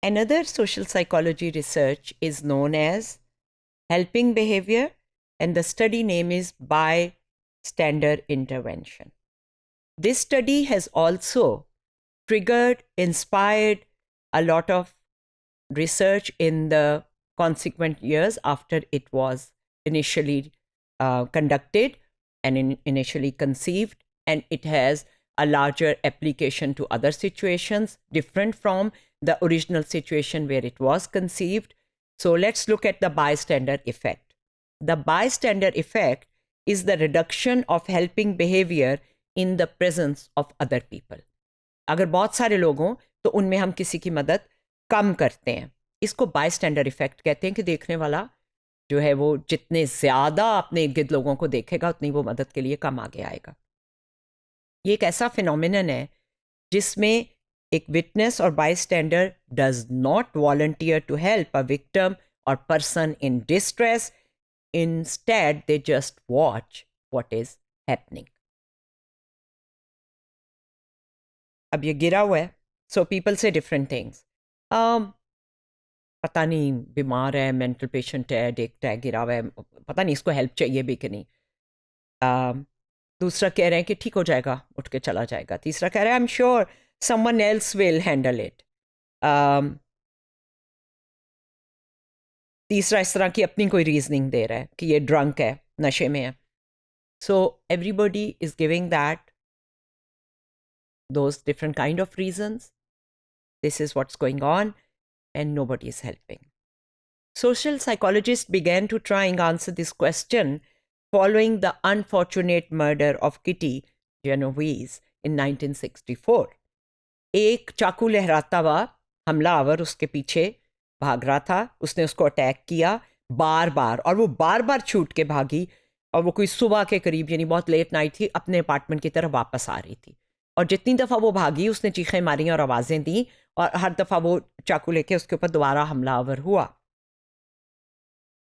Another social psychology research is known as helping behavior, and the study name is bystander intervention. This study has also triggered, inspired a lot of research in the consequent years after it was initially conducted and initially conceived, and it has a larger application to other situations different from the original situation where it was conceived. So let's look at the bystander effect. The bystander effect is the reduction of helping behavior in the presence of other people. अगर बहुत सारे लोग हों तो उनमें हम किसी की मदद कम करते हैं. इसको बायस्टैंडर इफेक्ट कहते हैं कि देखने वाला जो है वो जितने ज़्यादा अपने इर्द गिर्द लोगों को देखेगा उतनी वो मदद के लिए कम आगे आएगा. ये एक ऐसा फिनोमिनन है जिसमें एक witness or bystander does not volunteer to help a victim or person in distress. Instead they just watch what is happening. अब ये गिरा हुआ है, so people see different things. पता नहीं बीमार है, मेंटल पेशेंट है, देखता है गिरा हुआ है, पता नहीं इसको हेल्प चाहिए भी कि नहीं. दूसरा कह रहे हैं कि ठीक हो जाएगा, उठ के चला जाएगा. तीसरा कह रहा है I am sure someone else will handle it. तीसरा इस तरह की अपनी कोई रीजनिंग दे रहा है कि ये ड्रंक है, नशे में है. So everybody is giving that those different kind of reasons. This is what's going on and nobody is helping. Social psychologists began to try and answer this question following the unfortunate murder of Kitty Genovese in 1964. एक चाकू लहराता हुआ हमलावर उसके पीछे भाग रहा था. उसने उसको अटैक किया बार बार और वो बार बार छूट के भागी और वो कोई सुबह के करीब यानी बहुत लेट नाइट थी अपने अपार्टमेंट की तरफ वापस आ रही थी. और जितनी दफ़ा वो भागी उसने चीखें मारी और आवाज़ें दी और हर दफ़ा वो चाकू लेके उसके ऊपर दोबारा हमलावर हुआ.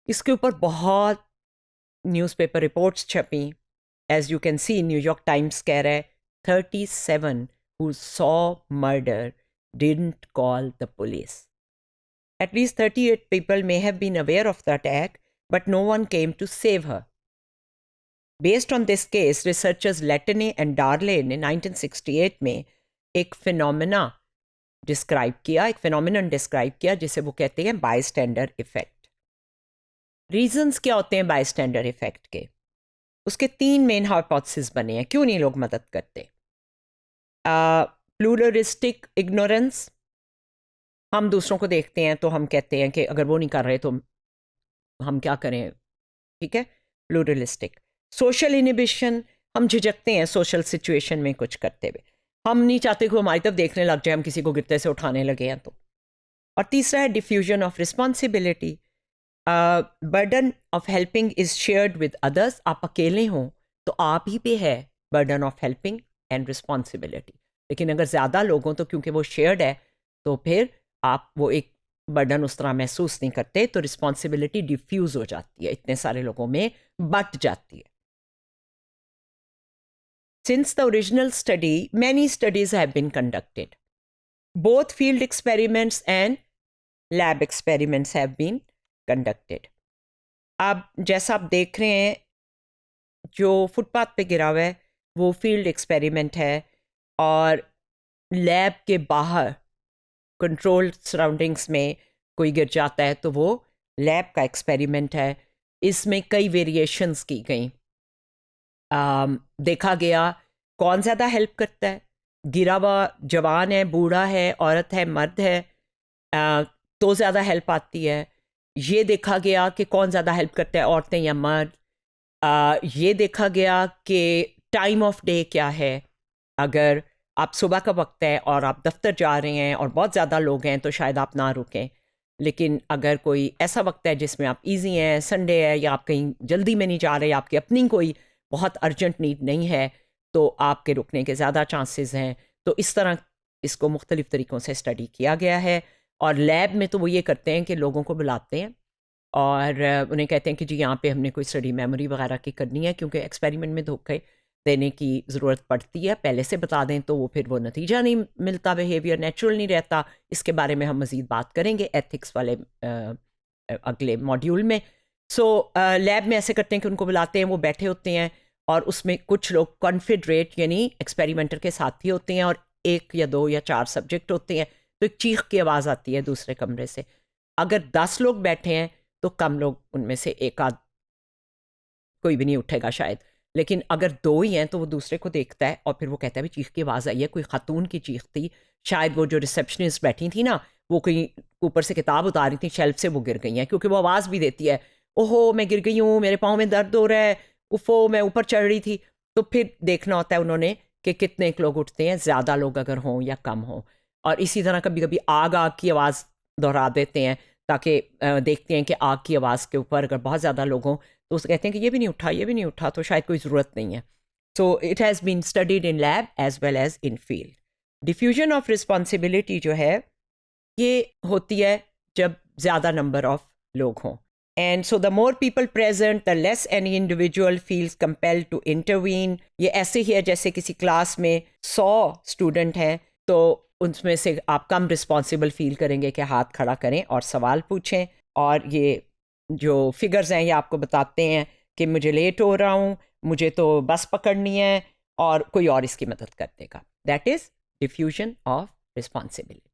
इसके ऊपर बहुत न्यूज़पेपर रिपोर्ट्स छपी. As you can see New York Times कह रहा है 37 who saw murder didn't call the police. At least 38 people may have been aware of the attack, but no one came to save her. Based on this case, researchers Latane and Darlene in 1968 में एक phenomenon describe किया जिसे वो कहते हैं bystander effect. Reasons क्या होते हैं bystander effect के? उसके 3 main hypotheses बने हैं. क्यों नहीं लोग मदद करते? Pluralistic ignorance. हम दूसरों को देखते हैं तो हम कहते हैं कि अगर वो नहीं कर रहे तो हम क्या करें. ठीक है, pluralistic. Social inhibition. हम झिझकते हैं सोशल सिचुएशन में कुछ करते हुए. हम नहीं चाहते कि वो हमारी तरफ देखने लग जाए, हम किसी को गिरते से उठाने लगे हैं तो. और तीसरा है diffusion of responsibility. Burden of helping is shared with others. आप अकेले हों तो आप ही पे है burden of helping and responsibility. लेकिन अगर ज़्यादा लोग हों तो क्योंकि वो शेयर्ड है तो फिर आप वो एक बर्डन उस तरह महसूस नहीं करते, तो रिस्पॉन्सिबिलिटी डिफ्यूज़ हो जाती है, इतने सारे लोगों में बट जाती है. Since the original study, many studies have been conducted. Both field experiments and lab experiments have been conducted. अब जैसा आप देख रहे हैं जो फुटपाथ पे गिरा हुआ है वो फील्ड एक्सपेरिमेंट है और लैब के बाहर कंट्रोल्ड सराउंडिंग्स में कोई गिर जाता है तो वो लैब का एक्सपेरिमेंट है. इसमें कई वेरिएशंस की गई. देखा गया कौन ज़्यादा हेल्प करता है. गिरा हुआ जवान है, बूढ़ा है, औरत है, मर्द है, तो ज़्यादा हेल्प आती है. ये देखा गया कि कौन ज़्यादा हेल्प करता है, औरतें या मर्द. ये देखा गया कि टाइम ऑफ डे क्या है. अगर आप सुबह का वक्त है और आप दफ्तर जा रहे हैं और बहुत ज़्यादा लोग हैं तो शायद आप ना रुकें. लेकिन अगर कोई ऐसा वक्त है जिसमें आप इजी हैं, संडे है या आप कहीं जल्दी में नहीं जा रहे, आपकी अपनी कोई बहुत अर्जेंट नीड नहीं है, तो आपके रुकने के ज़्यादा चांसेस हैं. तो इस तरह इसको मुख्तलिफ़ तरीक़ों से स्टडी किया गया है. और लैब में तो वो ये करते हैं कि लोगों को बुलाते हैं और उन्हें कहते हैं कि जी यहाँ पे हमने कोई स्टडी मेमोरी वगैरह की करनी है, क्योंकि एक्सपेरिमेंट में धोखे देने की ज़रूरत पड़ती है, पहले से बता दें तो वो फिर वो नतीजा नहीं मिलता, बिहेवियर नेचुरल नहीं रहता। इसके बारे में हम मज़ीद बात करेंगे एथिक्स वाले अगले मॉड्यूल में। सो लैब में ऐसे करते हैं कि उनको बुलाते हैं, वो बैठे होते हैं और उसमें कुछ लोग कॉन्फिडरेट यानी एक्सपेरिमेंटर के साथी होते हैं और 1 या 2 या 4 सब्जेक्ट होते हैं। तो एक चीख की आवाज़ आती है दूसरे कमरे से। अगर 10 लोग बैठे हैं तो कम लोग उनमें से एक आध, कोई भी नहीं उठेगा शायद, लेकिन अगर 2 ही हैं तो वो दूसरे को देखता है और फिर वो कहता है भी चीख की आवाज़ आई है, कोई खातून की चीख थी, शायद वो जो रिसेप्शनिस्ट बैठी थी ना, वो कहीं ऊपर से किताब उतारी थी शेल्फ से, वो गिर गई हैं, क्योंकि वो आवाज़ भी देती है, ओहो मैं गिर गई हूँ, मेरे पाँव में दर्द हो रहा है, उफो मैं ऊपर चढ़ रही थी। तो फिर देखना होता है उन्होंने कि कितने लोग उठते हैं, ज़्यादा लोग अगर हों या कम हों। और इसी तरह कभी कभी आग आग की आवाज़ दोहरा देते हैं ताकि देखते हैं कि आग की आवाज़ के ऊपर अगर बहुत ज़्यादा लोग हों तो उससे कहते हैं कि ये भी नहीं उठा, ये भी नहीं उठा, तो शायद कोई ज़रूरत नहीं है। So it has been studied in lab as well as in field. Diffusion of responsibility जो है ये होती है जब ज़्यादा नंबर ऑफ लोग हों। And so the more people present the less any individual feels compelled to intervene. ये ऐसे ही है जैसे किसी क्लास में 100 स्टूडेंट हैं तो उसमें से आप कम रिस्पॉन्सिबल फील करेंगे कि हाथ खड़ा करें और सवाल पूछें। और ये जो फिगर्स हैं ये आपको बताते हैं कि मुझे लेट हो रहा हूँ, मुझे तो बस पकड़नी है और कोई और इसकी मदद कर देगा। That is diffusion of responsibility.